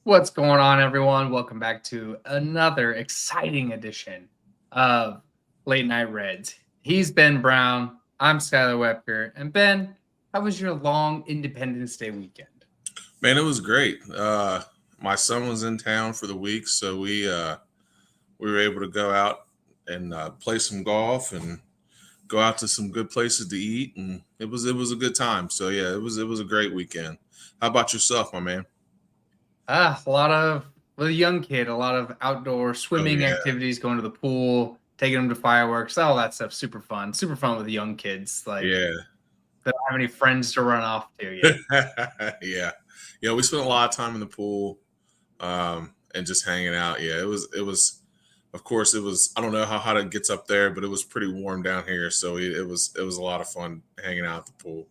What's going on, everyone? Welcome back to another exciting edition of Late Night Reds. He's Ben Brown. I'm Skylar Webker. And Ben, how was your long Independence Day weekend? Man, it was great. My son was in town for the week, so we were able to go out and play some golf and go out to some good places to eat, and it was a good time. So yeah, it was a great weekend. How about yourself, my man? A lot of, with a young kid, a lot of outdoor Oh swimming yeah, activities, going to the pool, taking them to fireworks, all that stuff. Super fun. Super fun with young kids. Like, yeah, they don't have any friends to run off to yet. yeah, yeah. We spent a lot of time in the pool and just hanging out. Yeah, it was. Of course, it was. I don't know how hot it gets up there, but it was pretty warm down here, so it was a lot of fun hanging out at the pool.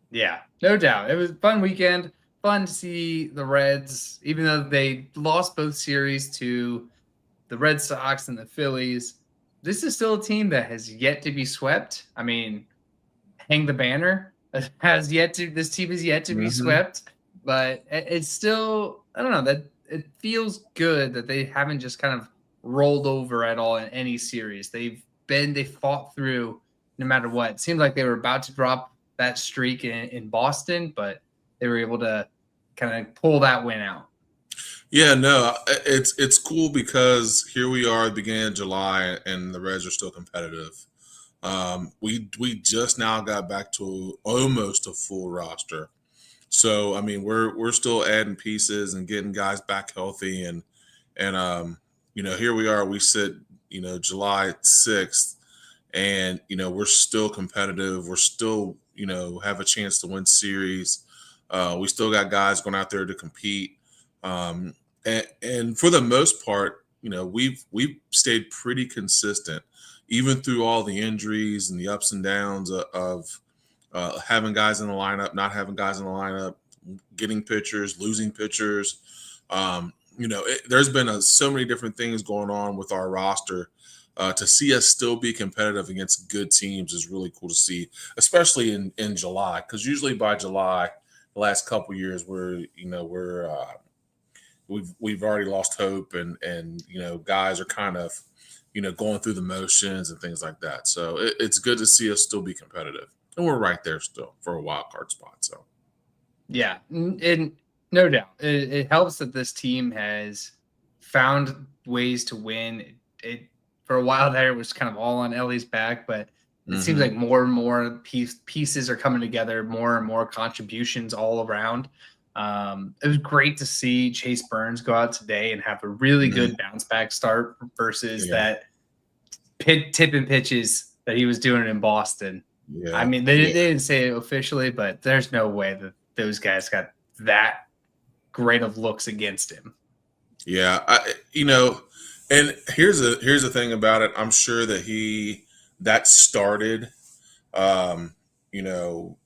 Yeah, no doubt. It was a fun weekend. Fun to see the Reds, even though they lost both series to the Red Sox and the Phillies. This is still a team that has yet to be swept. I mean, hang the banner. Has yet to. This team is yet to be Hmm. swept, but it's still. I don't know that it feels good that they haven't just kind of rolled over at all in any series. They fought through no matter what. It seemed like they were about to drop that streak in Boston, but they were able to kind of pull that win out. Yeah, no, it's cool because here we are at the beginning of July and the Reds are still competitive. We just now got back to almost a full roster. So I mean, we're still adding pieces and getting guys back healthy and here we are. We sit July 6th, and we're still competitive. We're still have a chance to win series. We still got guys going out there to compete. And for the most part, we've stayed pretty consistent, even through all the injuries and the ups and downs of having guys in the lineup, not having guys in the lineup, getting pitchers, losing pitchers. There's been so many different things going on with our roster. To see us still be competitive against good teams is really cool to see, especially in July, because usually by July, the last couple years, we've already lost hope, and guys are kind of going through the motions and things like that. So it's good to see us still be competitive, and we're right there still for a wild card spot. So Yeah, and no doubt, it helps that this team has found ways to win. It for a while there, it was kind of all on Ellie's back, but it seems hmm like more and more pieces are coming together, more and more contributions all around. It was great to see Chase Burns go out today and have a really hmm good bounce back start versus yeah, that tip and pitches that he was doing in Boston. I yeah, mean, they didn't say it officially, but there's no way that those guys got that great of looks against him. yeah. And here's the thing about it. I'm sure that started, um, you know,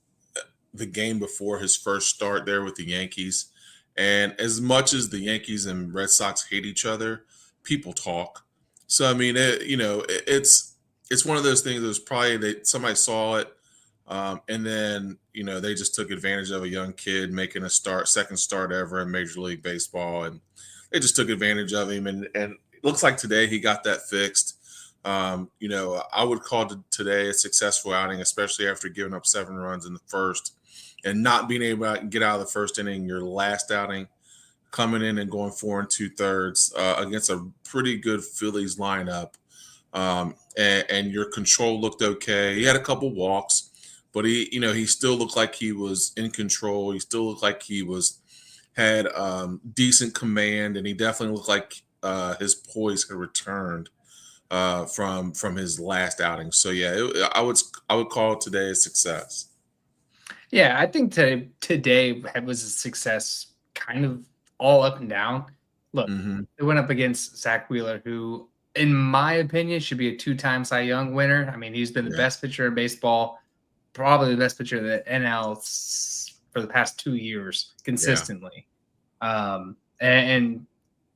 the game before his first start there with the Yankees. And as much as the Yankees and Red Sox hate each other, people talk. So I mean, it's one of those things that was probably that somebody saw it, and then they just took advantage of a young kid making a second start ever in Major League Baseball, and they just took advantage of him. And it looks like today he got that fixed. I would call today a successful outing, especially after giving up 7 runs in the first and not being able to get out of the first inning, your last outing, coming in and going 4 2/3 against a pretty good Phillies lineup. And your control looked okay. He had a couple walks, but he still looked like he was in control. He still looked like he had decent command, and he definitely looked like his poise had returned from his last outing. So yeah, I would call today a success. Yeah, I think today was a success kind of all up and down. Look, Hmm. it went up against Zach Wheeler, who, in my opinion, should be a two-time Cy Young winner. I mean, he's been the Yeah, best pitcher in baseball, probably the best pitcher in the NL for the past 2 years yeah. consistently. And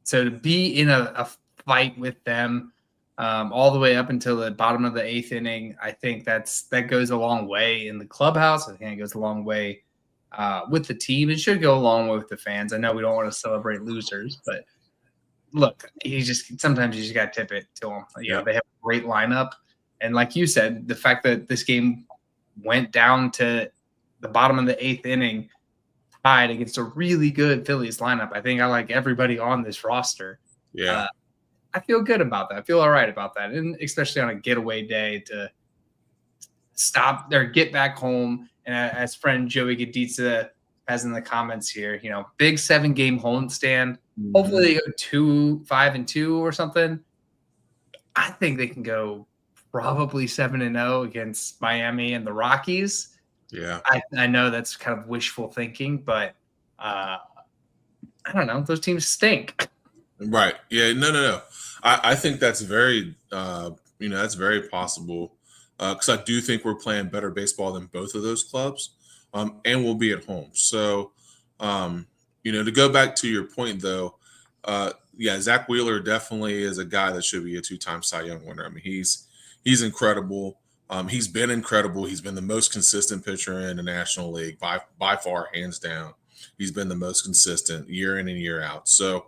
so to be in a fight with them all the way up until the bottom of the eighth inning, I think that goes a long way in the clubhouse. I think it goes a long way with the team. It should go along with the fans. I know we don't want to celebrate losers, but look, sometimes you just got to tip it to them. They have a great lineup. And like you said, the fact that this game went down to the bottom of the 8th inning tied against a really good Phillies lineup. I think I like everybody on this roster. Yeah. I feel good about that. I feel all right about that. And especially on a getaway day to stop or get back home. And as friend Joey Gaditza has in the comments here, big 7-game homestand. Hopefully they go 5-2 or something. I think they can go probably 7-0 against Miami and the Rockies. Yeah. I know that's kind of wishful thinking, but I don't know. Those teams stink. Right. Yeah. No. I think that's very, that's very possible because I do think we're playing better baseball than both of those clubs, and we'll be at home. So, to go back to your point though, Zach Wheeler definitely is a guy that should be a 2-time Cy Young winner. I mean, he's incredible. He's been incredible. He's been the most consistent pitcher in the National League by far, hands down. He's been the most consistent year in and year out. So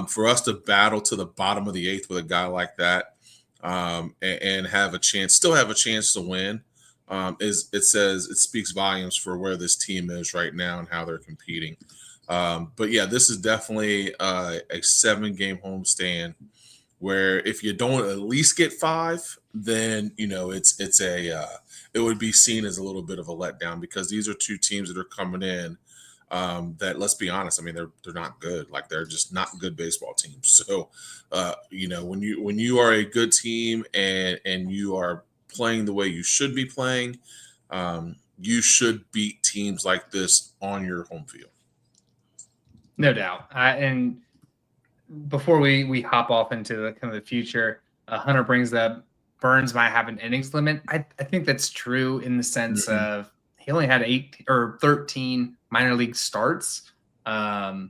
for us to battle to the bottom of the 8th with a guy like that and still have a chance to win, it speaks volumes for where this team is right now and how they're competing. But yeah, this is definitely a 7-game homestand where if you don't at least get 5, then it would be seen as a little bit of a letdown because these are 2 teams that are coming in that, let's be honest, I mean they're not good. Like they're just not good baseball teams. So when you are a good team and you are playing the way you should be playing, you should beat teams like this on your home field. No doubt. And before we hop off into the kind of the future, Hunter brings up Burns might have an innings limit. I think that's true in the sense of he only had 8 or 13 minor league starts. I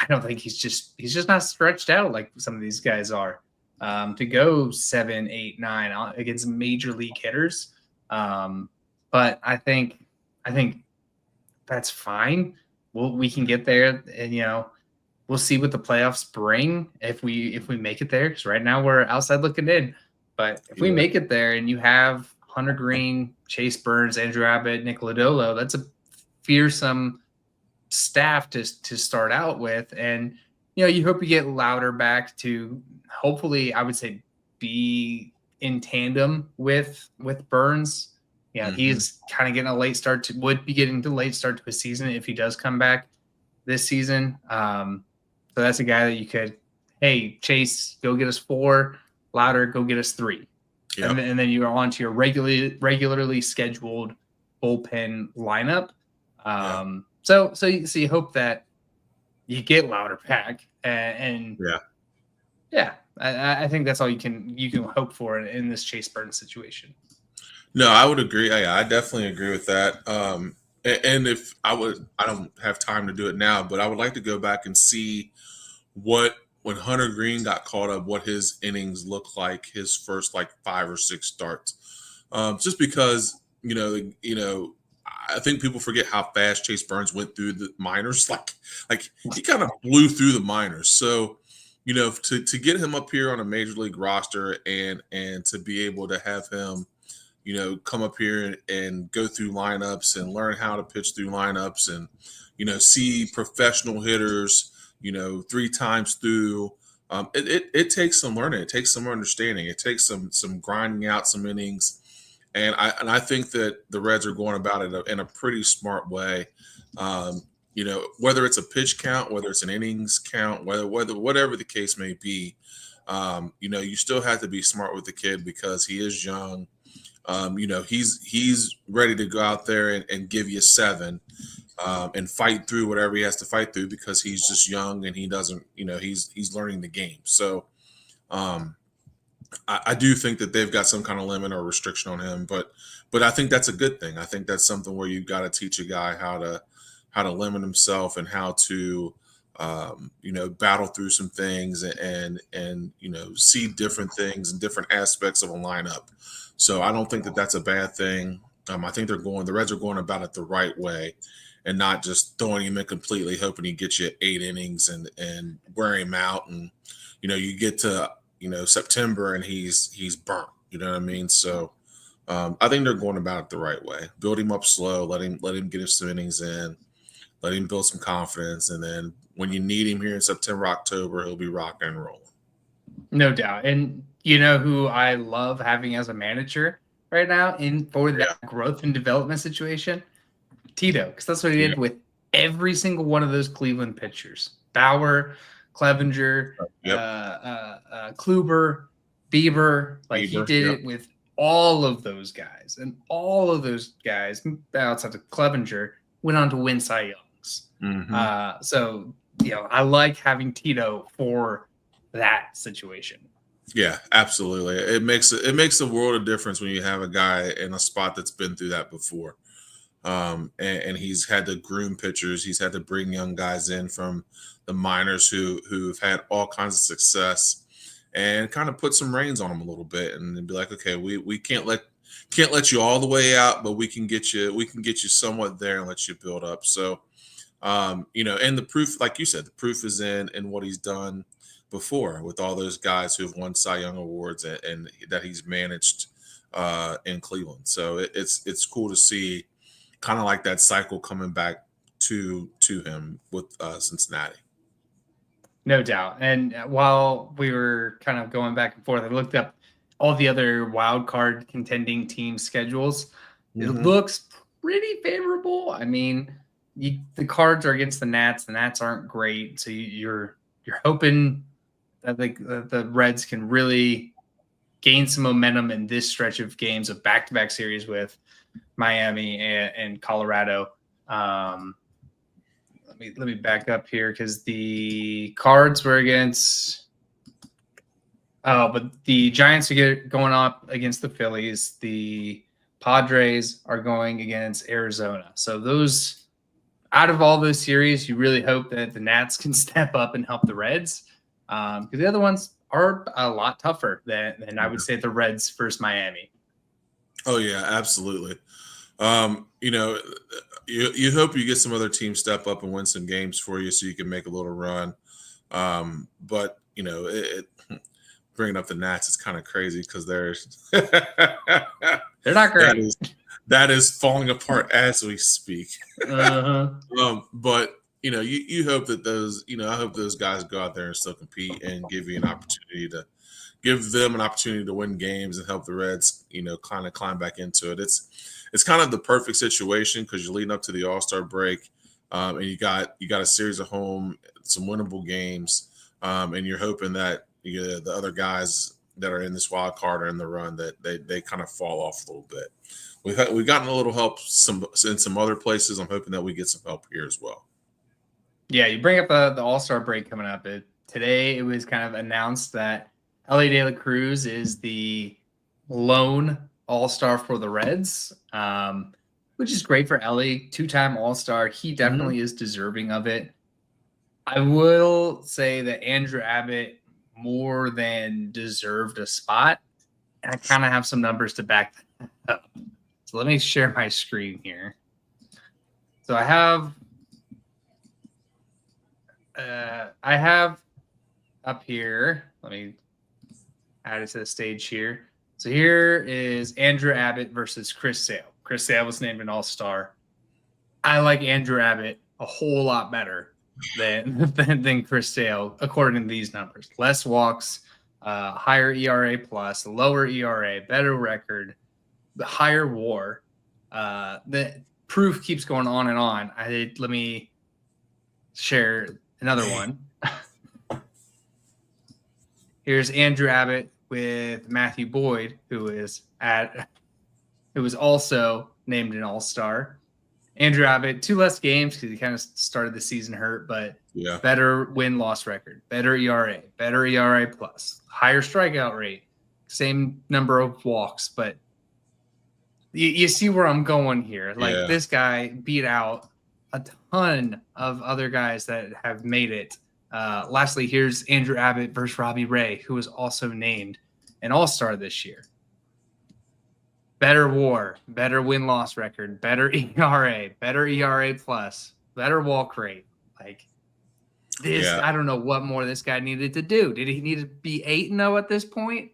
don't think he's just not stretched out like some of these guys are. To go 7, 8, 9 against major league hitters. But I think that's fine. We can get there, and we'll see what the playoffs bring if we make it there. Because right now we're outside looking in. But if we make it there, and you have Hunter Green, Chase Burns, Andrew Abbott, Nick Lodolo, that's a fearsome staff to start out with. And you hope you get Louder back to hopefully, I would say, be in tandem with Burns. He's kind of getting a late start would be getting the late start to his season if he does come back this season. So that's a guy that you could, hey, Chase, go get us 4, Louder, go get us 3. Yep. And then you are on to your regularly scheduled bullpen lineup. So you hope that you get Louder back and I think that's all you can hope for in this Chase Burns situation. No, I would agree. I definitely agree with that. And if I don't have time to do it now, but I would like to go back and see when Hunter Green got called up, what his innings looked like his first 5 or 6 starts. Just because, I think people forget how fast Chase Burns went through the minors. Like he kind of blew through the minors. So, to get him up here on a major league roster and to be able to have him, come up here and go through lineups and learn how to pitch through lineups and, see professional hitters, 3 times through. It takes some learning. It takes some understanding. It takes some grinding out some innings. And I think that the Reds are going about it in a pretty smart way. Whether it's a pitch count, whether it's an innings count, whatever the case may be, you still have to be smart with the kid because he is young. He's ready to go out there and give you 7 and fight through whatever he has to fight through because he's just young and he doesn't, he's learning the game. So I do think that they've got some kind of limit or restriction on him, but I think that's a good thing. I think that's something where you've got to teach a guy how to limit himself and how to battle through some things and see different things and different aspects of a lineup. So I don't think that that's a bad thing. I think the Reds are going about it the right way. and not just throwing him in completely, hoping he gets you 8 innings and wear him out. And you get to September and he's burnt. You know what I mean? So I think they're going about it the right way. Build him up slow, let him get his some innings in, let him build some confidence, and then when you need him here in September, October, he'll be rocking and rolling. No doubt. And you know who I love having as a manager right now for that growth and development situation? Tito, because that's what he did with every single one of those Cleveland pitchers. Bauer, Clevenger, Kluber, Bieber. He did it with all of those guys. And all of those guys, outside of Clevenger, went on to win Cy Youngs. Mm-hmm. So, I like having Tito for that situation. Yeah, absolutely. It makes a world of difference when you have a guy in a spot that's been through that before. And he's had to groom pitchers. He's had to bring young guys in from the minors who've had all kinds of success, and kind of put some reins on them a little bit, and be like, okay, we can't let you all the way out, but we can get you somewhat there and let you build up. So, and the proof, like you said, the proof is in what he's done before with all those guys who have won Cy Young awards and that he's managed in Cleveland. So it's cool to see kind of like that cycle coming back to him with Cincinnati. No doubt. And while we were kind of going back and forth, I looked up all the other wild card contending team schedules. Mm-hmm. It looks pretty favorable. I mean, the Cards are against the Nats. The Nats aren't great, so you're hoping that the Reds can really gain some momentum in this stretch of games of back-to-back series with Miami and Colorado. Let me back up here because the Cards were against. Oh, but the Giants are going up against the Phillies. The Padres are going against Arizona. So those, out of all those series, you really hope that the Nats can step up and help the Reds, because the other ones are a lot tougher than I would say the Reds versus Miami. Oh yeah, absolutely. You hope you get some other teams step up and win some games for you so you can make a little run. But bringing up the Nats is kind of crazy because they're not great. That is falling apart as we speak. Uh-huh. But you hope that those, I hope those guys go out there and still compete and give them an opportunity to win games and help the Reds, kind of climb back into it. It's kind of the perfect situation because you're leading up to the All-Star break, and you got a series of some winnable games, and you're hoping that the other guys that are in this wild card or in the run that they kind of fall off a little bit. We've gotten a little help in some other places. I'm hoping that we get some help here as well. Yeah, you bring up the All-Star break coming up. Today it was kind of announced that Elly De La Cruz is the lone All-Star for the Reds, which is great for Elly, 2-time All-Star. He definitely is deserving of it. I will say that Andrew Abbott more than deserved a spot, and I kind of have some numbers to back that up. So let me share my screen here. So I have up here, let me add it to the stage here. So here is Andrew Abbott versus Chris Sale. Chris Sale was named an All-Star. I like Andrew Abbott a whole lot better than Chris Sale, according to these numbers. Less walks, higher ERA plus, lower ERA, better record, the higher WAR. The proof keeps going on and on. Let me share another one. Here's Andrew Abbott with Matthew Boyd, who was also named an All-Star. Andrew Abbott, 2 less games because he kind of started the season hurt, but better win-loss record, better ERA plus, higher strikeout rate, same number of walks. But you see where I'm going here. This guy beat out a ton of other guys that have made it. Lastly, here's Andrew Abbott versus Robbie Ray, who was also named an All-Star this year. better WAR, better win-loss record, better ERA, better ERA plus, better walk rate. Like this, Yeah, I don't know what more this guy needed to do. Did he need to be 8-0 at this point?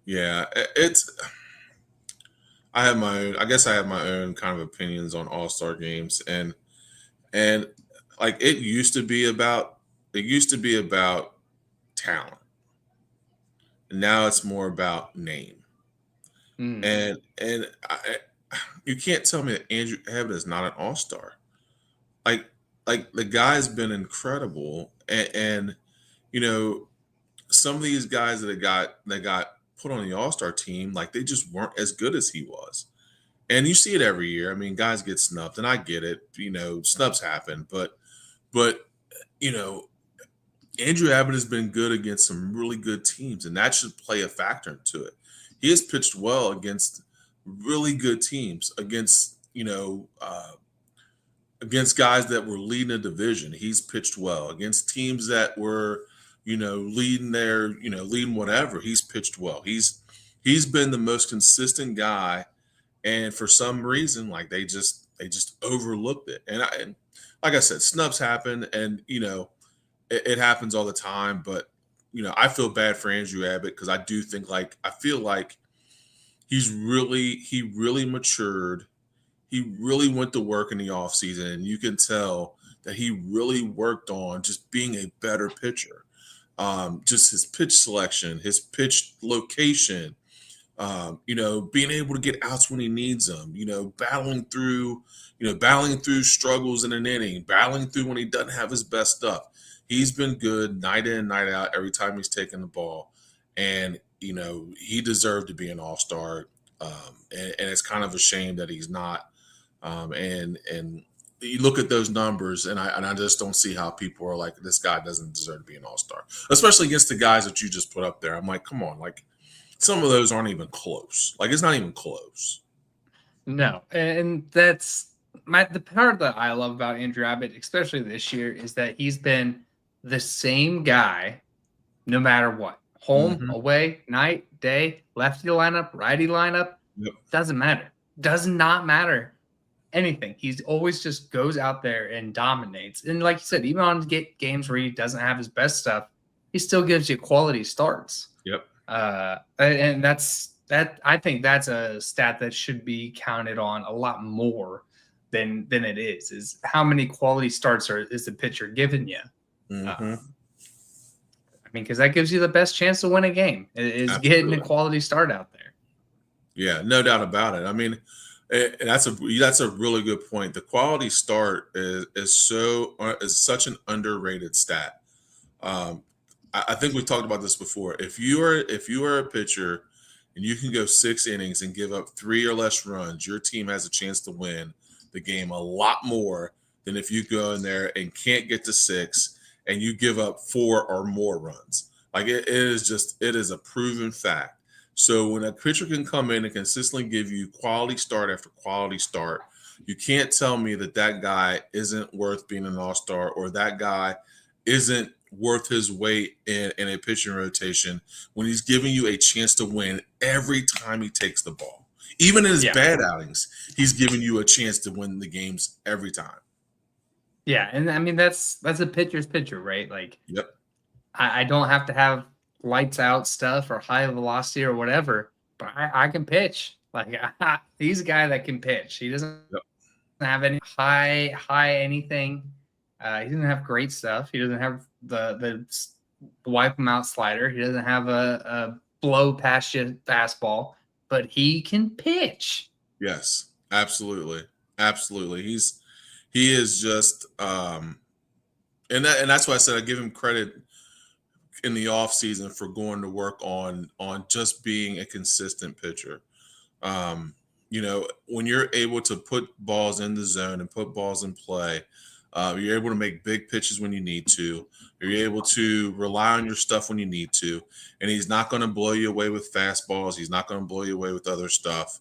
yeah. It's I have my own. I guess I have my own kind of opinions on All Star games, and like it used to be about talent. Now it's more about name. Mm. And you can't tell me that Andrew Abbott is not an All Star. Like like the guy's been incredible, and you know some of these guys that got put on the All Star team, like they just weren't as good as he was. And you see it every year. I mean, guys get snubbed, and I get it. Snubs happen, but you know, Andrew Abbott has been good against some really good teams, and that should play a factor into it. He has pitched well against really good teams, against guys that were leading a division. He's pitched well against teams that were, leading whatever. He's pitched well. He's been the most consistent guy, and for some reason, like they just overlooked it. And like I said, snubs happen, and it happens all the time. But I feel bad for Andrew Abbott because I feel like he really matured. He really went to work in the offseason, and you can tell that he really worked on just being a better pitcher. Just his pitch selection, his pitch location, being able to get outs when he needs them, battling through struggles in an inning, battling through when he doesn't have his best stuff. He's been good night in, night out, every time he's taken the ball. And, he deserved to be an all-star. And it's kind of a shame that he's not. And you look at those numbers, and I just don't see how people are like, this guy doesn't deserve to be an all-star, especially against the guys that you just put up there. I'm like, come on, like some of those aren't even close. Like it's not even close. No, and that's the part that I love about Andrew Abbott, especially this year, is that he's been the same guy no matter what. Home, Hmm. away, night, day, lefty lineup, righty lineup, Yep. doesn't matter. Does not matter anything. He's always just goes out there and dominates. And like you said, even on games where he doesn't have his best stuff, he still gives you quality starts. Yep. And that I think that's a stat that should be counted on a lot more than it is how many quality starts is the pitcher giving you. Hmm. I mean, because that gives you the best chance to win a game is getting a Absolutely. quality start out there. Yeah, no doubt about it. I mean, that's a really good point. The quality start is such an underrated stat. Um, I think we've talked about this before. If you are a pitcher and you can go 6 innings and give up 3 or less runs, your team has a chance to win the game a lot more than if you go in there and can't get to 6 and you give up 4 or more runs. Like it is a proven fact. So when a pitcher can come in and consistently give you quality start after quality start, you can't tell me that guy isn't worth being an all-star, or that guy isn't worth his weight in a pitching rotation when he's giving you a chance to win every time he takes the ball. Even in his Yeah. bad outings, he's giving you a chance to win the games every time. Yeah. And I mean, that's a pitcher's pitcher, right? Like Yep. I don't have to have lights out stuff or high velocity or whatever, but I can pitch. Like he's a guy that can pitch. He doesn't Yep. have any high anything. He doesn't have great stuff. He doesn't have the wipe him out slider. He doesn't have a blow past you fastball, but he can pitch. Yes. Absolutely. Absolutely. He is just and that's why I said I give him credit in the off season for going to work on just being a consistent pitcher. Um, when you're able to put balls in the zone and put balls in play, you're able to make big pitches when you need to. You're able to rely on your stuff when you need to, and he's not going to blow you away with fastballs. He's not going to blow you away with other stuff.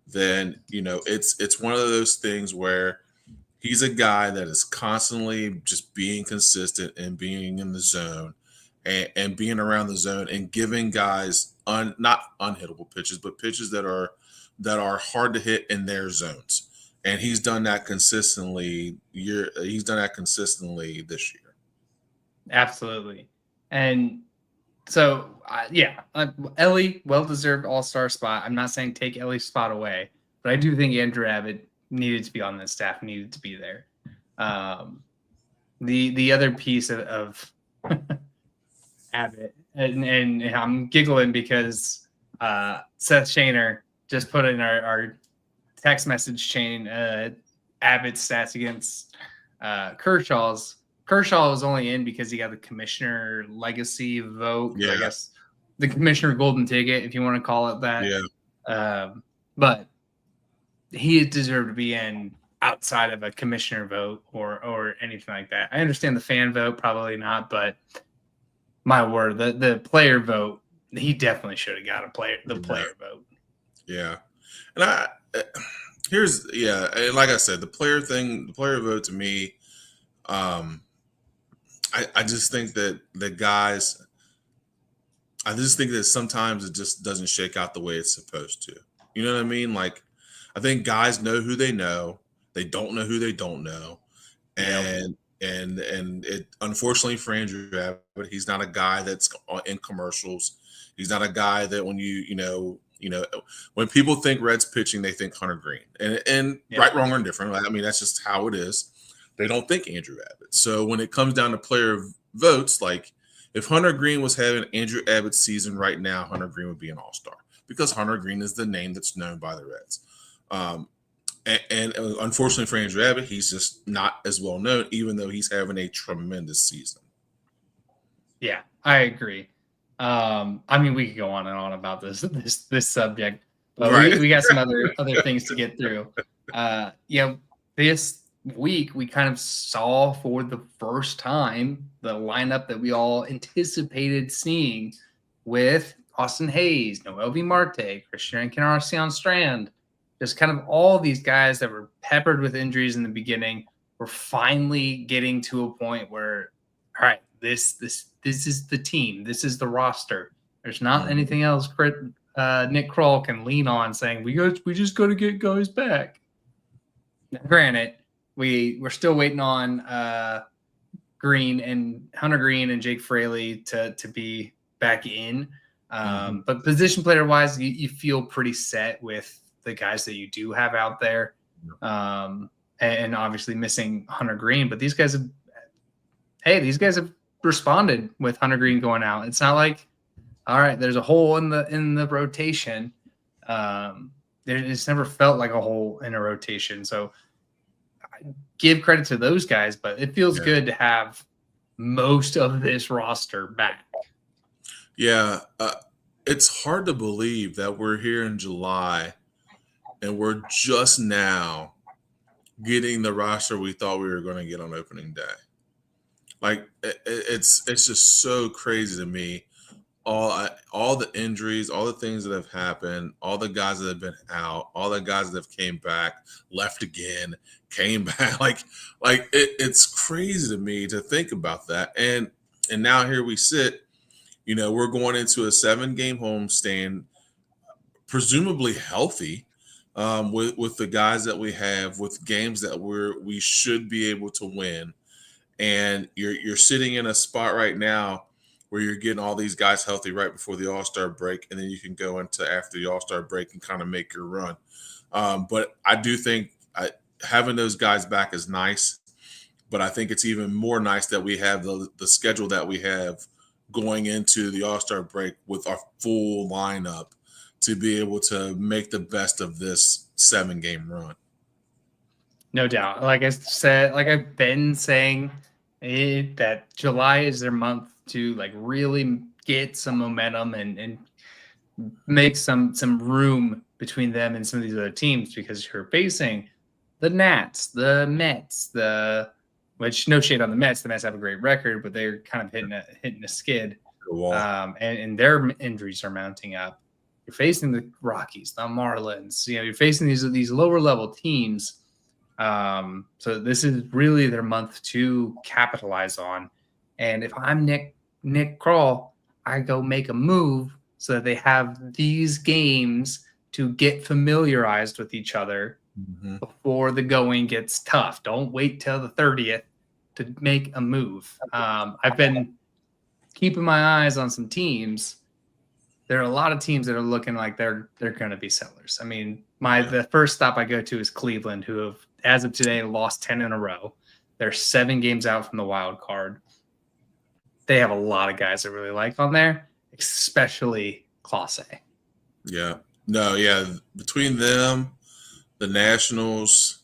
Then it's one of those things where he's a guy that is constantly just being consistent and being in the zone, and being around the zone and giving guys not unhittable pitches, but pitches that are that are hard to hit in their zones. And he's done that consistently. He's done that consistently this year. Absolutely. And so, Ellie, well-deserved all-star spot. I'm not saying take Ellie's spot away, but I do think Andrew Abbott needed to be on this staff, needed to be there. The other piece of Abbott, and I'm giggling because Seth Shaner just put in our text message chain Abbott's stats against Kershaw's. Kershaw was only in because he got the commissioner legacy vote. Yeah. I guess the commissioner golden ticket, if you want to call it that. Yeah. But he deserved to be in outside of a commissioner vote or anything like that. I understand the fan vote, probably not, but my word, the player vote, he definitely should have got the player vote. Yeah. And and like I said, the player vote to me, I just think that the guys, I just think that sometimes it just doesn't shake out the way it's supposed to. You know what I mean? Like, I think guys know who they know. They don't know who they don't know. And it, unfortunately for Andrew Abbott, he's not a guy that's in commercials. He's not a guy that when when people think Reds pitching, they think Hunter Green. And right, wrong, or indifferent. I mean, that's just how it is. They don't think Andrew Abbott. So when it comes down to player votes, like if Hunter Green was having Andrew Abbott's season right now, Hunter Green would be an all-star because Hunter Green is the name that's known by the Reds. And unfortunately for Andrew Abbott, he's just not as well known, even though he's having a tremendous season. Yeah, I agree. I mean, we could go on and on about this subject, but right. we got some other things to get through. This week we kind of saw for the first time the lineup that we all anticipated seeing with Austin Hayes, Noel V. Marte, Christian Encarnacion Strand, just kind of all these guys that were peppered with injuries in the beginning. We're finally getting to a point where, all right, this is the team. This is the roster. There's not anything else Nick Kroll can lean on saying, we just got to get guys back. Now, granted, we're still waiting on Hunter Green and Jake Fraley to be back in. But position player wise, you feel pretty set with the guys that you do have out there. And obviously missing Hunter Green, but these guys have responded with Hunter Green going out. It's not like, all right, there's a hole in the rotation. It's never felt like a hole in a rotation. So I give credit to those guys, but it feels good to have most of this roster back. Yeah. It's hard to believe that we're here in July and we're just now getting the roster we thought we were going to get on opening day. Like it's just so crazy to me. All the injuries, all the things that have happened, all the guys that have been out, all the guys that have came back, left again, came back. It's crazy to me to think about that. And now here we sit. We're going into a 7-game homestand, presumably healthy, with the guys that we have, with games that we should be able to win. And you're sitting in a spot right now where you're getting all these guys healthy right before the All-Star break, and then you can go into after the All-Star break and kind of make your run. But I do think having those guys back is nice, but I think it's even more nice that we have the schedule that we have going into the All-Star break with our full lineup to be able to make the best of this 7-game run. No doubt. Like I said, like I've been saying, that July is their month to really get some momentum and make some room between them and some of these other teams, because you're facing the Nats, the Mets, which no shade on the Mets. The Mets have a great record, but they're kind of hitting a skid. And their injuries are mounting up. You're facing the Rockies, the Marlins. You're facing these lower level teams. So this is really their month to capitalize on. And if I'm Nick Kroll, I go make a move so that they have these games to get familiarized with each other Mhm. before the going gets tough. Don't wait till the 30th to make a move. I've been keeping my eyes on some teams. There are a lot of teams that are looking like they're going to be sellers. I mean, Yeah. the first stop I go to is Cleveland, who have, as of today, lost 10 in a row. They're 7 games out from the wild card. They have a lot of guys I really like on there, especially Clase. Yeah. No, yeah. Between them, the Nationals,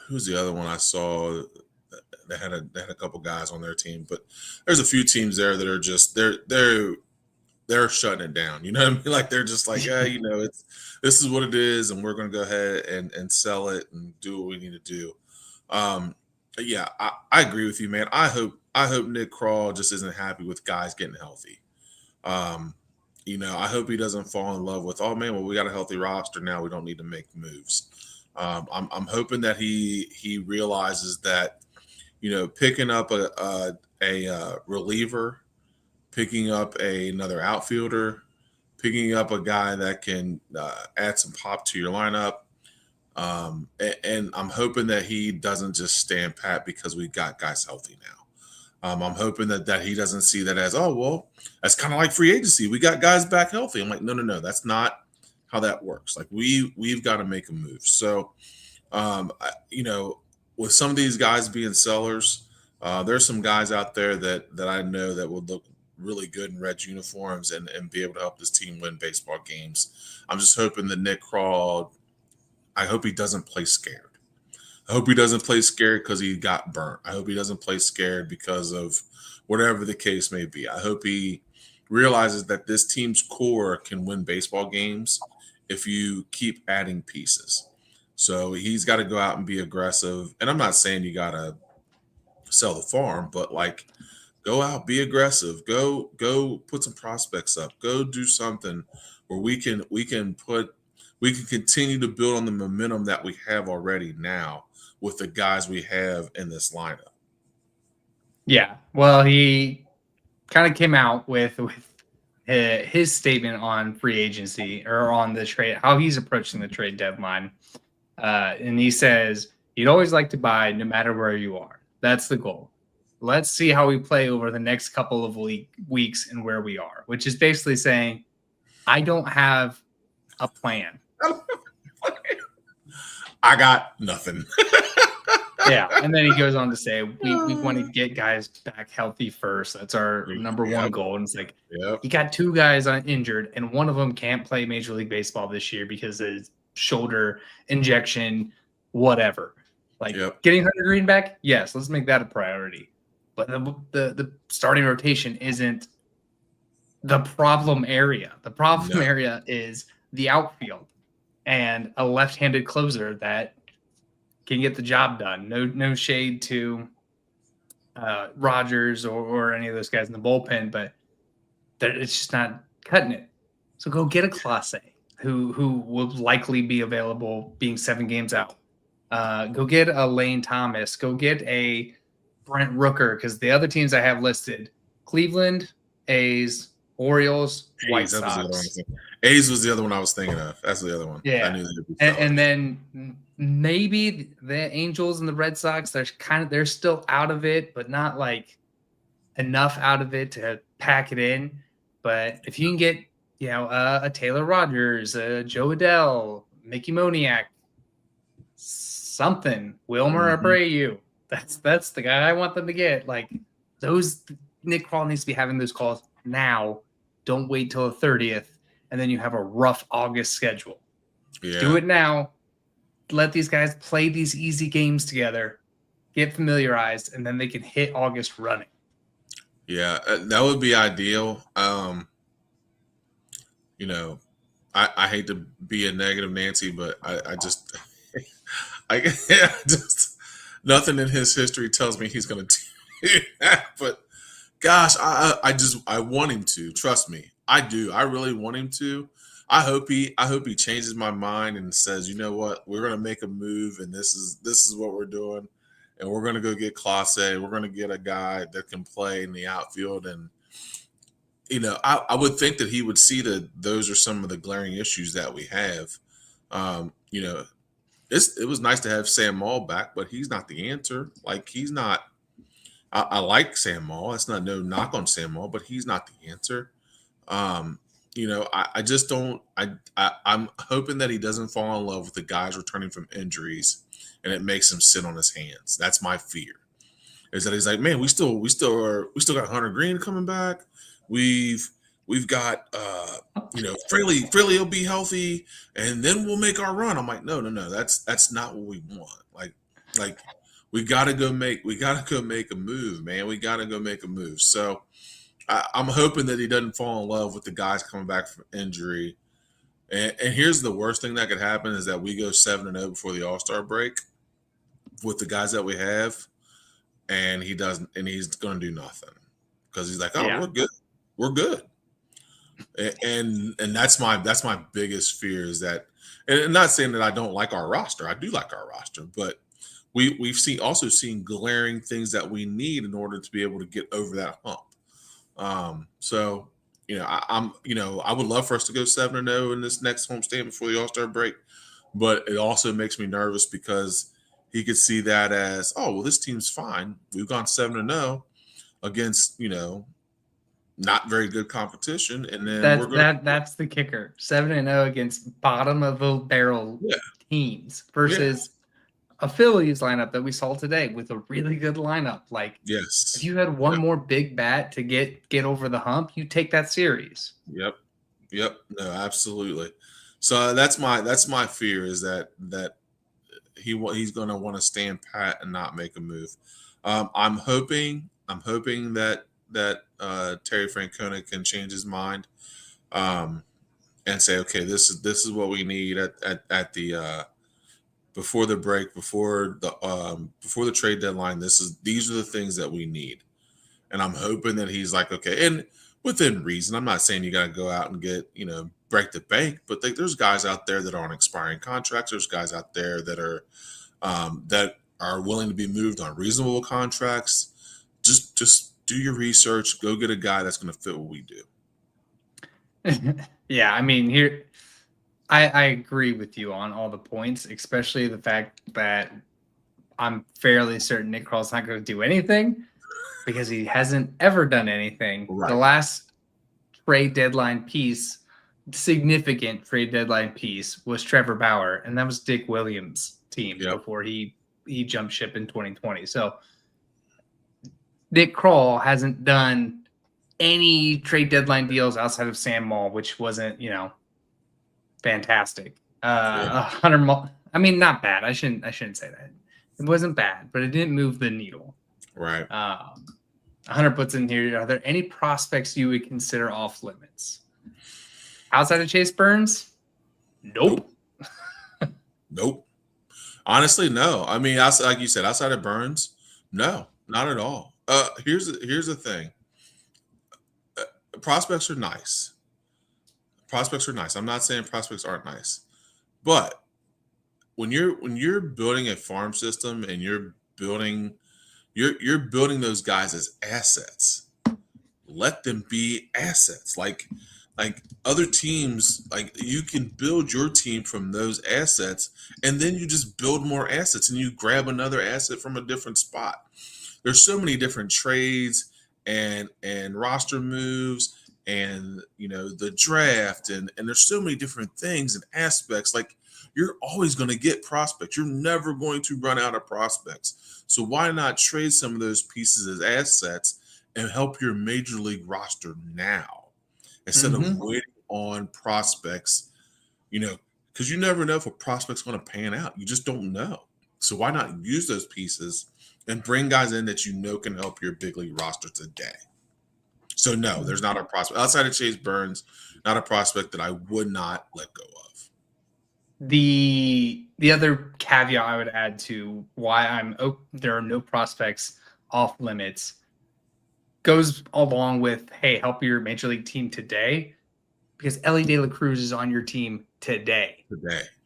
who's the other one I saw they had a couple guys on their team, but there's a few teams there that are just they're shutting it down. You know what I mean? Like they're just like, yeah, you know, this is what it is, and we're gonna go ahead and sell it and do what we need to do. Yeah, I agree with you, man. I hope Nick Kroll just isn't happy with guys getting healthy. Um, you know, I hope he doesn't fall in love with, oh man, well, we got a healthy roster now. We don't need to make moves. I'm hoping that he realizes that, you know, picking up a reliever, picking up another outfielder, picking up a guy that can add some pop to your lineup. And I'm hoping that he doesn't just stand pat because we got guys healthy now. I'm hoping that he doesn't see that as, oh well, that's kind of like free agency. We got guys back healthy. I'm like, no, that's not how that works. Like we've got to make a move. So, you know, with some of these guys being sellers, there's some guys out there that I know that would look really good in red uniforms and be able to help this team win baseball games. I'm just hoping that Nick Kroll, I hope he doesn't play scared. I hope he doesn't play scared because he got burnt. I hope he doesn't play scared because of whatever the case may be. I hope he realizes that this team's core can win baseball games if you keep adding pieces. So he's got to go out and be aggressive. And I'm not saying you got to sell the farm, but like go out, be aggressive. Go put some prospects up. Go do something where we can continue to build on the momentum that we have already now with the guys we have in this lineup. Yeah. Well, he kind of came out with his statement on free agency or on the trade, how he's approaching the trade deadline. And he says, you'd always like to buy no matter where you are. That's the goal. Let's see how we play over the next couple of weeks and where we are, which is basically saying, I don't have a plan. I got nothing. Yeah. And then he goes on to say, we want to get guys back healthy first. That's our number one Yep. goal. And it's like, Yep. you got 2 guys injured, and one of them can't play Major League Baseball this year because of his shoulder injection, whatever. Like Yep. getting Hunter Green back, yes, let's make that a priority. But the starting rotation isn't the problem area. The problem No. area is the outfield and a left-handed closer that can get the job done. No shade to Rogers or any of those guys in the bullpen, but it's just not cutting it. So go get a Clase who will likely be available being 7 games out. Go get a Lane Thomas. Go get a Brent Rooker, because the other teams I have listed: Cleveland, A's, Orioles, White A's, that was the other one. Sox. A's was the other one I was thinking of. That's the other one. I Yeah, knew they'd be and sellers. then maybe the Angels and the Red Sox. They're still out of it, but not like enough out of it to pack it in. But if you can get, a Taylor Rogers, a Joe Adell, Mickey Moniak, something, Wilmer Mhm. Abreu, that's the guy I want them to get. Like those, Nick Kroll needs to be having those calls now. Don't wait till the 30th, and then you have a rough August schedule. Yeah. Do it now. Let these guys play these easy games together, get familiarized, and then they can hit August running. Yeah, that would be ideal. You know, I hate to be a negative Nancy, but I just I just nothing in his history tells me he's going to do that. But gosh, I want him to. Trust me, I do. I really want him to. I hope he changes my mind and says, you know what, we're going to make a move, and this is what we're doing, and we're going to go get Clase. We're going to get a guy that can play in the outfield, and I would think that he would see that those are some of the glaring issues that we have. You know, it was nice to have Sam Maul back, but he's not the answer. Like he's not. I like Sam Maul. It's not no knock on Sam Maul, but he's not the answer. Um, I just don't. I'm hoping that he doesn't fall in love with the guys returning from injuries, and it makes him sit on his hands. That's my fear. Is that he's like, man, we still got Hunter Green coming back. We've we've got Fraley will be healthy, and then we'll make our run. I'm like, no, that's not what we want. Like we gotta go make a move, man. We gotta go make a move. So I'm hoping that he doesn't fall in love with the guys coming back from injury. And here's the worst thing that could happen is that we go 7-0 before the All-Star break with the guys that we have, and he doesn't, and he's going to do nothing because he's like, oh, Yeah. we're good. And that's my biggest fear is that, and I'm not saying that I don't like our roster. I do like our roster, but we've also seen glaring things that we need in order to be able to get over that hump. So I would love for us to go 7-0 in this next homestand before the All-Star break, but it also makes me nervous because he could see that as, oh, well, this team's fine. We've gone 7-0 against, not very good competition, and then That's the kicker. 7-0 against bottom of the barrel yeah, teams versus a Phillies lineup that we saw today with a really good lineup. Like yes, if you had one yep, more big bat to get over the hump, you take that series. yep, no, absolutely. So that's my fear is that he's going to want to stand pat and not make a move. I'm hoping that Terry Francona can change his mind and say, okay, this is what we need at the before the break, before the trade deadline. These are the things that we need, and I'm hoping that he's like, okay, and within reason. I'm not saying you got to go out and get break the bank, but there's guys out there that are on expiring contracts. There's guys out there that are willing to be moved on reasonable contracts. Just do your research. Go get a guy that's going to fit what we do. Yeah, I mean, here I agree with you on all the points, especially the fact that I'm fairly certain Nick Kroll's not going to do anything because he hasn't ever done anything. Right. The last significant trade deadline piece was Trevor Bauer, and that was Dick Williams' team before he jumped ship in 2020. So Nick Kroll hasn't done any trade deadline deals outside of Sam Maul, which wasn't, fantastic. Hunter Maul, I mean, not bad. I shouldn't say that. It wasn't bad, but it didn't move the needle. Right. Hunter puts in here, are there any prospects you would consider off limits? Outside of Chase Burns? Nope. Nope. Honestly, no. I mean, like you said, outside of Burns, no, not at all. Here's the thing. Prospects are nice. I'm not saying prospects aren't nice, but when you're building a farm system and you're building those guys as assets, let them be assets. Like other teams, like you can build your team from those assets, and then you just build more assets and you grab another asset from a different spot. There's so many different trades and roster moves and the draft and there's so many different things and aspects. Like you're always going to get prospects. You're never going to run out of prospects. So why not trade some of those pieces as assets and help your major league roster now instead of waiting on prospects? Because you never know if a prospect's going to pan out. You just don't know. So why not use those pieces and bring guys in that can help your big league roster today? So no, there's not a prospect outside of Chase Burns, not a prospect that I would not let go of. The other caveat I would add to why there are no prospects off limits goes along with, hey, help your major league team today, because Ellie De La Cruz is on your team today.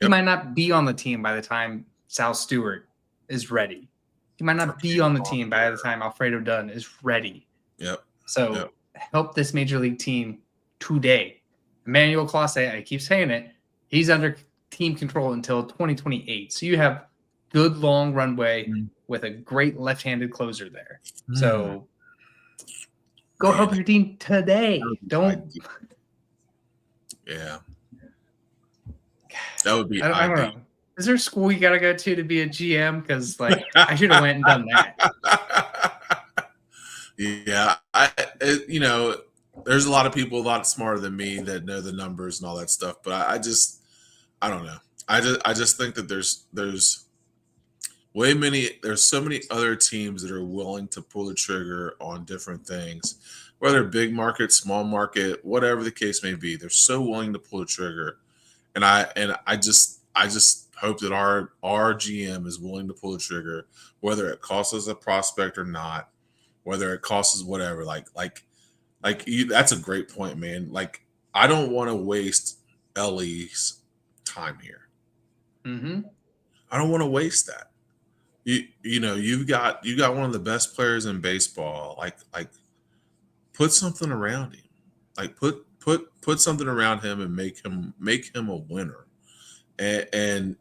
He might not be on the team by the time Sal Stewart is ready. He might not be on the team by the time Alfredo Dunn is ready. Yep. So help this major league team today. Emmanuel Clase, I keep saying it, he's under team control until 2028. So you have good long runway with a great left-handed closer there. So go help your team today. Don't. Yeah. That would be I don't know. Is there a school you gotta go to be a GM? Because like I should have went and done that. Yeah, there's a lot of people a lot smarter than me that know the numbers and all that stuff, but I don't know. I just think that there's so many other teams that are willing to pull the trigger on different things, whether big market, small market, whatever the case may be. They're so willing to pull the trigger, and I just hope that our GM is willing to pull the trigger, whether it costs us a prospect or not, whether it costs us whatever. That's a great point, man. Like, I don't want to waste Ellie's time here. Mm-hmm. I don't want to waste that. You've got one of the best players in baseball. Like put something around him. Like put something around him and make him a winner. And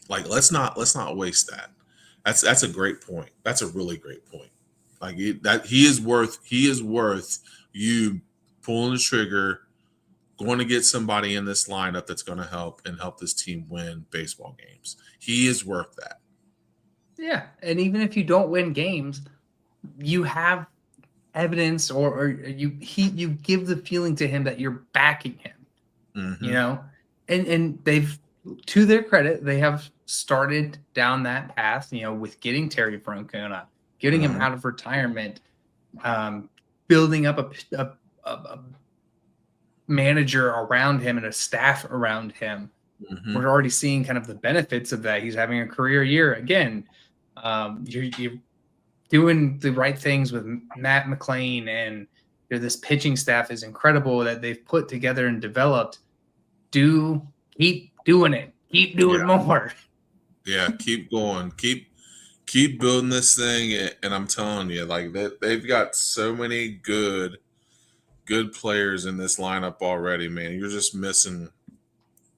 like let's not waste that. That's a great point. That's a really great point. Like he is worth you pulling the trigger, going to get somebody in this lineup that's going to help this team win baseball games. He is worth that. Yeah, and even if you don't win games, you have evidence, or you give the feeling to him that you're backing him. Mm-hmm. And they've, to their credit, they have started down that path. With getting Terry Francona, getting him out of retirement, building up a manager around him and a staff around him. Mm-hmm. We're already seeing kind of the benefits of that. He's having a career year again. You're doing the right things with Matt McClain, and this pitching staff is incredible that they've put together and developed. Keep doing it. Keep doing more. Yeah, keep going. Keep building this thing, and I'm telling you, like they've got so many good players in this lineup already, man. You're just missing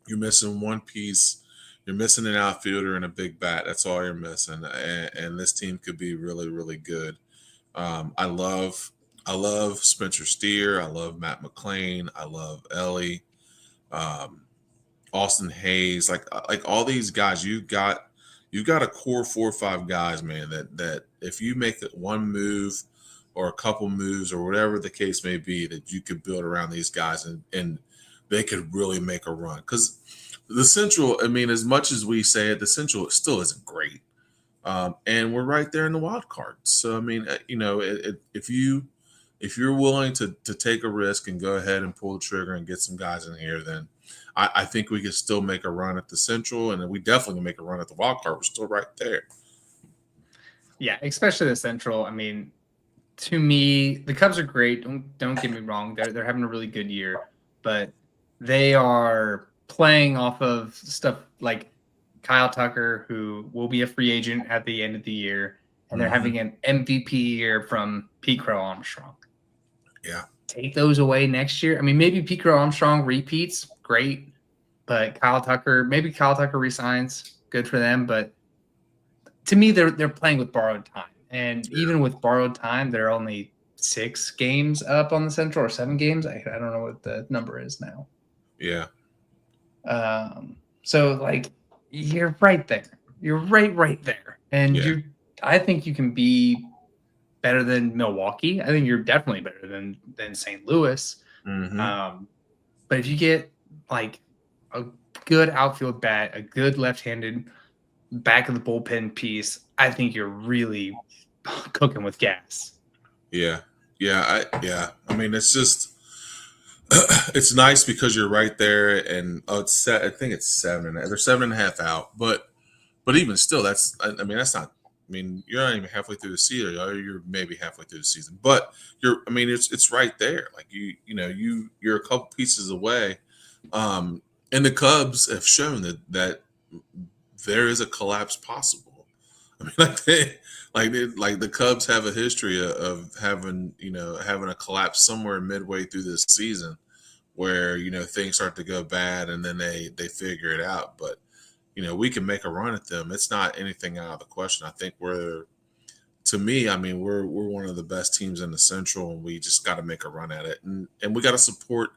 one piece. You're missing an outfielder and a big bat. That's all you're missing, and this team could be really, really good. I love Spencer Steer. I love Matt McClain. I love Ellie, Austin Hayes. Like all these guys, you've got a core 4 or 5 guys, man. That if you make one move or a couple moves or whatever the case may be, that you could build around these guys and they could really make a run. Because the Central, I mean, as much as we say it, the Central still isn't great. And we're right there in the wild card. So, I mean, if you're willing to take a risk and go ahead and pull the trigger and get some guys in here, then I think we can still make a run at the Central, and we definitely can make a run at the wild card. We're still right there. Yeah, especially the Central. I mean, to me, the Cubs are great. Don't get me wrong; they're having a really good year, but they are playing off of stuff like Kyle Tucker, who will be a free agent at the end of the year, and they're having an MVP year from Pete Crow Armstrong. Yeah. Take those away next year. I mean, maybe Pete Crow Armstrong repeats, great, but maybe Kyle Tucker resigns, good for them. But to me, they're playing with borrowed time, and even with borrowed time, they're only 6 games up on the Central, or 7 games. I don't know what the number is now. Yeah. So like you're right there. You're right there, and I think you can be better than Milwaukee. I think you're definitely better than St. Louis. Mm-hmm. But if you get like a good outfield bat, a good left-handed back of the bullpen piece, I think you're really cooking with gas. Yeah. I mean, it's just it's nice because you're right there, and I think it's 7. They're 7.5 out, but even still, that's not. I mean, you're not even halfway through the season. You're maybe halfway through the season, but it's right there. Like you're a couple pieces away. And the Cubs have shown that there is a collapse possible. I mean, like the Cubs have a history of having having a collapse somewhere midway through this season, where things start to go bad and then they figure it out. But we can make a run at them. It's not anything out of the question. I think to me, I mean, we're one of the best teams in the Central, and we just got to make a run at it, and we got to support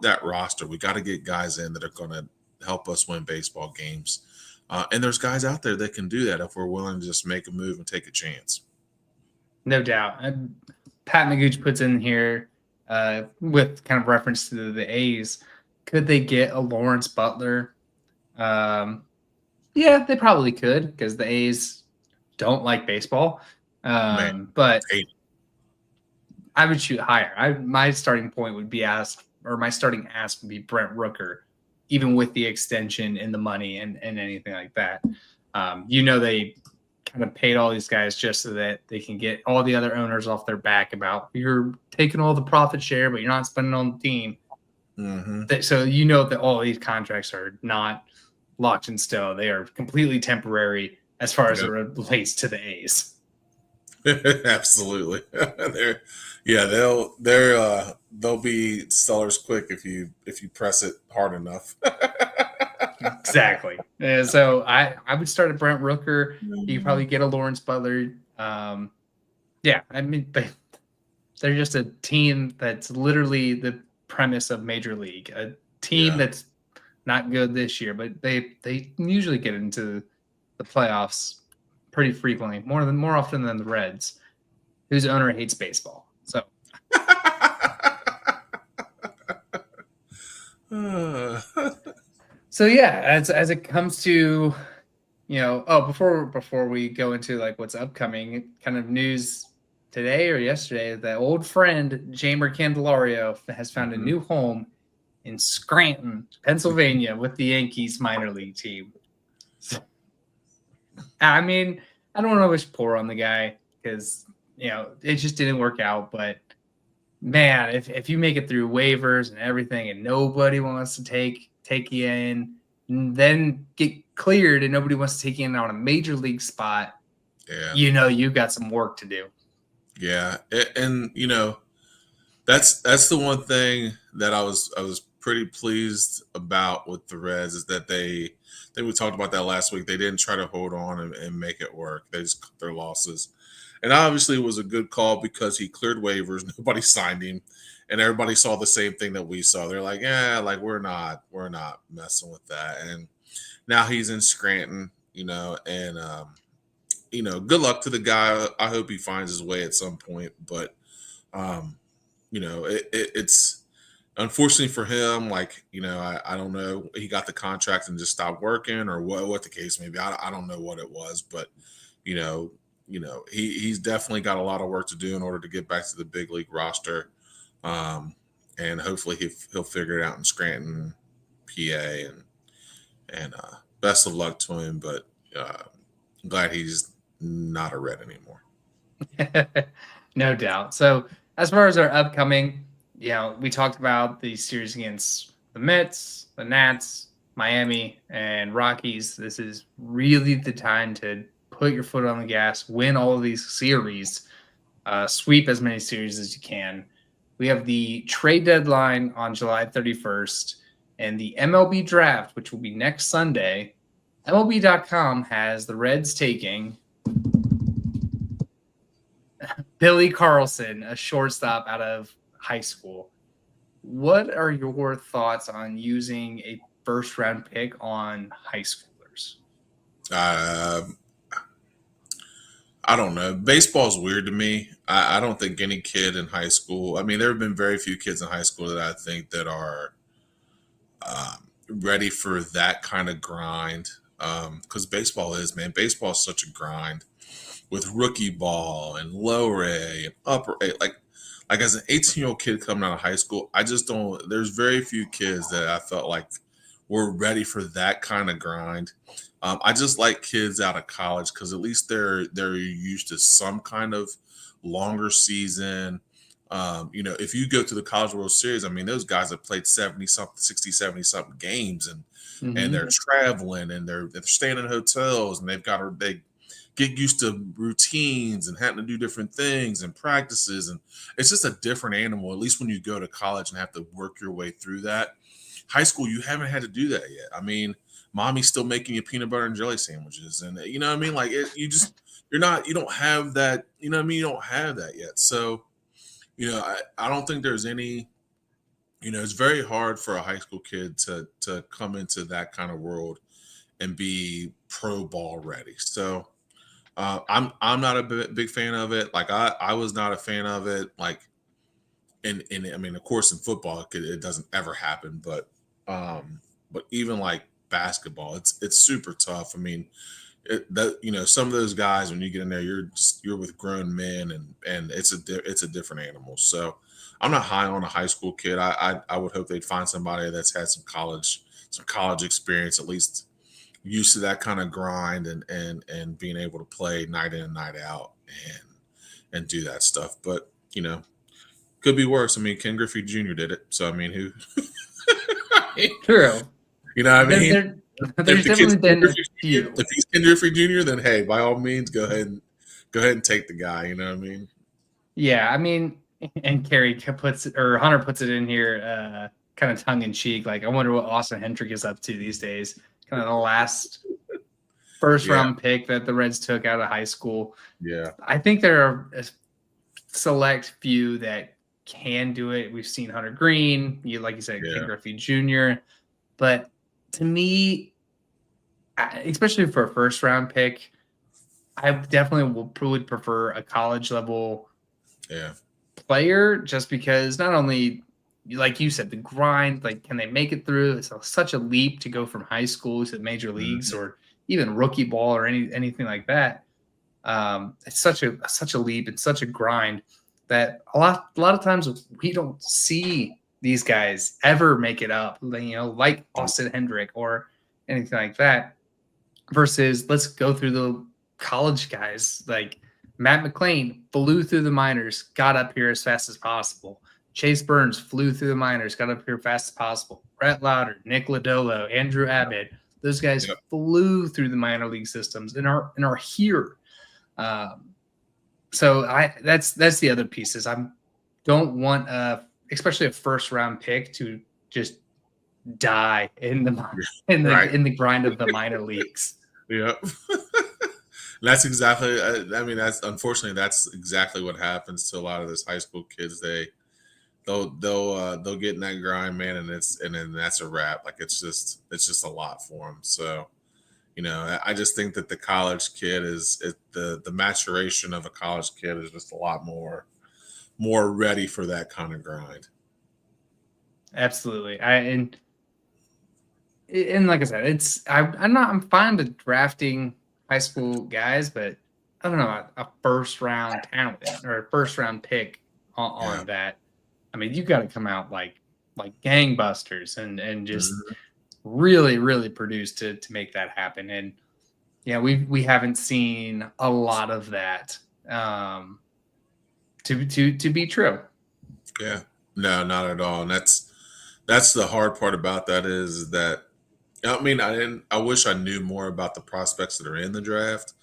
that roster. We got to get guys in that are going to help us win baseball games, and there's guys out there that can do that if we're willing to just make a move and take a chance. No doubt. And Pat Magooch puts in here with kind of reference to the A's. Could they get a Lawrence Butler? Yeah, they probably could, because the A's don't like baseball. But I would shoot higher. My starting point would be my starting ask would be Brent Rooker, even with the extension and the money and anything like that. They kind of paid all these guys just so that they can get all the other owners off their back about, you're taking all the profit share, but you're not spending on the team. Mm-hmm. So that all these contracts are not locked in stone. They are completely temporary as far as it relates to the A's. Absolutely. They'll be sellers quick if you press it hard enough. Exactly. So I would start at Brent Rooker. You probably get a Lawrence Butler. Yeah, I mean, they're just a team that's literally the premise of Major League. A team that's not good this year, but they usually get into the playoffs pretty frequently, more often than the Reds, whose owner hates baseball. So. So yeah, as it comes to, before we go into like what's upcoming, kind of news today or yesterday, that old friend Jamer Candelario has found a new home in Scranton, Pennsylvania, with the Yankees minor league team. So, I mean, I don't want to wish poor on the guy, because it just didn't work out. But man, if you make it through waivers and everything, and nobody wants to take you in, and then get cleared, and nobody wants to take you in on a major league spot, you've got some work to do. Yeah, and that's the one thing that I was pretty pleased about with the Reds, is that I think we talked about that last week. They didn't try to hold on and make it work. They just cut their losses. And obviously it was a good call, because he cleared waivers. Nobody signed him. And everybody saw the same thing that we saw. They're like, we're not messing with that. And now he's in Scranton, and good luck to the guy. I hope he finds his way at some point. But it's unfortunately for him, I don't know, he got the contract and just stopped working, or what the case may be. I don't know what it was, but he's definitely got a lot of work to do in order to get back to the big league roster, and hopefully he'll figure it out in Scranton, PA, and best of luck to him. But I'm glad he's not a Red anymore. No doubt. So as far as our upcoming, we talked about the series against the Mets, the Nats, Miami, and Rockies. This is really the time to put your foot on the gas, win all of these series, sweep as many series as you can. We have the trade deadline on July 31st, and the MLB draft, which will be next Sunday. MLB.com has the Reds taking Billy Carlson, a shortstop out of high school. What are your thoughts on using a first-round pick on high schoolers? I don't know. Baseball's weird to me. I don't think any kid in high school. I mean, there have been very few kids in high school that I think that are ready for that kind of grind. Because baseball is such a grind, with rookie ball and lower A and upper A. Like as an 18-year-old kid coming out of high school, I just don't. There's very few kids that I felt like were ready for that kind of grind. I just like kids out of college, because at least they're used to some kind of longer season. If you go to the College World Series, I mean, those guys have played 70-something, 60, 70-something games, and they're traveling, and they're staying in hotels, and they've got get used to routines and having to do different things and practices. And it's just a different animal, at least when you go to college and have to work your way through that. High school, you haven't had to do that yet. I mean, mommy's still making you peanut butter and jelly sandwiches. And you know what I mean? Like you don't have that, you know what I mean? You don't have that yet. So, I don't think there's any, it's very hard for a high school kid to come into that kind of world and be pro ball ready. So I'm not a big fan of it. Like I was not a fan of it. Like in I mean, of course, in football it doesn't ever happen, but even like basketball, it's super tough. I mean, some of those guys when you get in there, you're with grown men and it's a different animal. So I'm not high on a high school kid. I would hope they'd find somebody that's had some college experience, at least used to that kind of grind and being able to play night in and night out and do that stuff. But could be worse. I mean, Ken Griffey Jr. did it, so I mean, who? True. You know what I mean? There's definitely been a few. If he's Ken Griffey Jr., then hey, by all means, go ahead and take the guy. You know what I mean? Yeah, I mean, and Hunter puts it in here, kind of tongue in cheek. Like, I wonder what Austin Hendrick is up to these days. Kind of the last first round pick that the Reds took out of high school. Yeah, I think there are a select few that can do it. We've seen Hunter Green, like you said, Ken Griffey Jr. But to me, especially for a first round pick, I definitely would prefer a college level player, just because not only, like you said, the grind, like, can they make it through? It's such a leap to go from high school to major leagues or even rookie ball or anything like that. It's such a leap. It's such a grind that a lot of times we don't see these guys ever make it up, like Austin Hendrick or anything like that. Versus, let's go through the college guys. Like Matt McClain flew through the minors, got up here as fast as possible. Chase Burns flew through the minors, got up here fast as possible. Brett Lauder, Nick Lodolo, Andrew Abbott, those guys flew through the minor league systems and are here. So that's the other pieces. I don't want especially a first round pick to just die in the grind of the minor leagues. Yeah. That's exactly. Unfortunately that's exactly what happens to a lot of those high school kids. They'll get in that grind, man, and then that's a wrap. Like it's just a lot for them. So, I just think that the college kid the maturation of a college kid is just a lot more ready for that kind of grind. Absolutely. And like I said, I'm fine with drafting high school guys, but I don't know, a first round talent or a first round pick on that. I mean, you got to come out like gangbusters and just really, really produce to make that happen. And we haven't seen a lot of that to be true. Yeah, no, not at all. And that's the hard part about that is that, I mean, I wish I knew more about the prospects that are in the draft.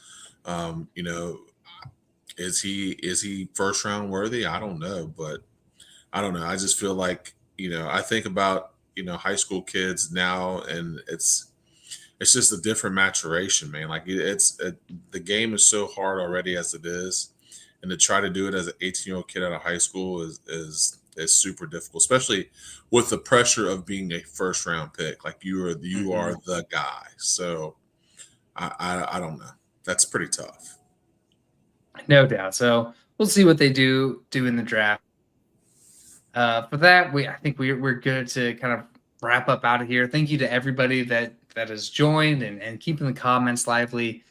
Is he first round worthy? I don't know, but I don't know. I just feel like, I think about, high school kids now, and it's just a different maturation, man. Like the game is so hard already as it is. And to try to do it as an 18-year-old kid out of high school is super difficult, especially with the pressure of being a first round pick. Like you are the guy. So I don't know. That's pretty tough. No doubt. So we'll see what they do in the draft. For that, I think we're good to kind of wrap up out of here. Thank you to everybody that has joined and keeping the comments lively.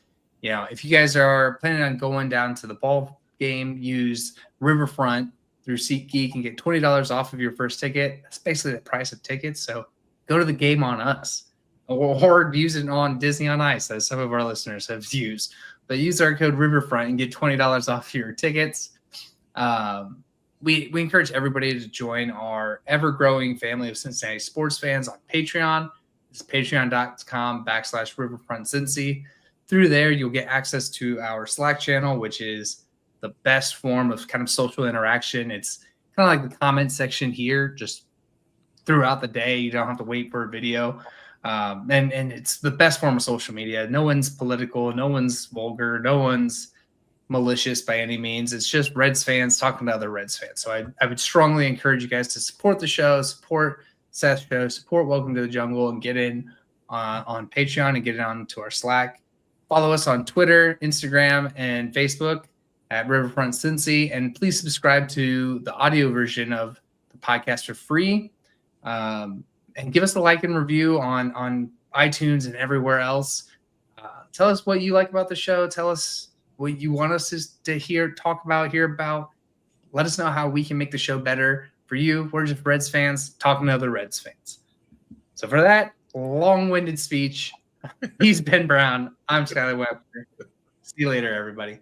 If you guys are planning on going down to the ball game, use Riverfront through SeatGeek and get $20 off of your first ticket. That's basically the price of tickets. So go to the game on us, or use it on Disney on Ice, as some of our listeners have used. But use our code Riverfront and get $20 off your tickets. We encourage everybody to join our ever-growing family of Cincinnati sports fans on Patreon. It's patreon.com/RiverfrontCincy. through there, you'll get access to our Slack channel, which is the best form of kind of social interaction. It's kind of like the comment section here, just throughout the day. You don't have to wait for a video. And it's the best form of social media. No one's political, no one's vulgar, no one's malicious by any means. It's just Reds fans talking to other Reds fans. So I would strongly encourage you guys to support the show, support Seth's show, support Welcome to the Jungle, and get in on Patreon and get it on to our Slack. Follow us on Twitter, Instagram, and Facebook at Riverfront Cincy. And please subscribe to the audio version of the podcast for free. And give us a like and review on iTunes and everywhere else. Tell us what you like about the show. Tell us what you want us to hear about. Let us know how we can make the show better for you. We're just Reds fans talking to other Reds fans. So for that long-winded speech, he's Ben Brown. I'm Skylar Webster. See you later, everybody.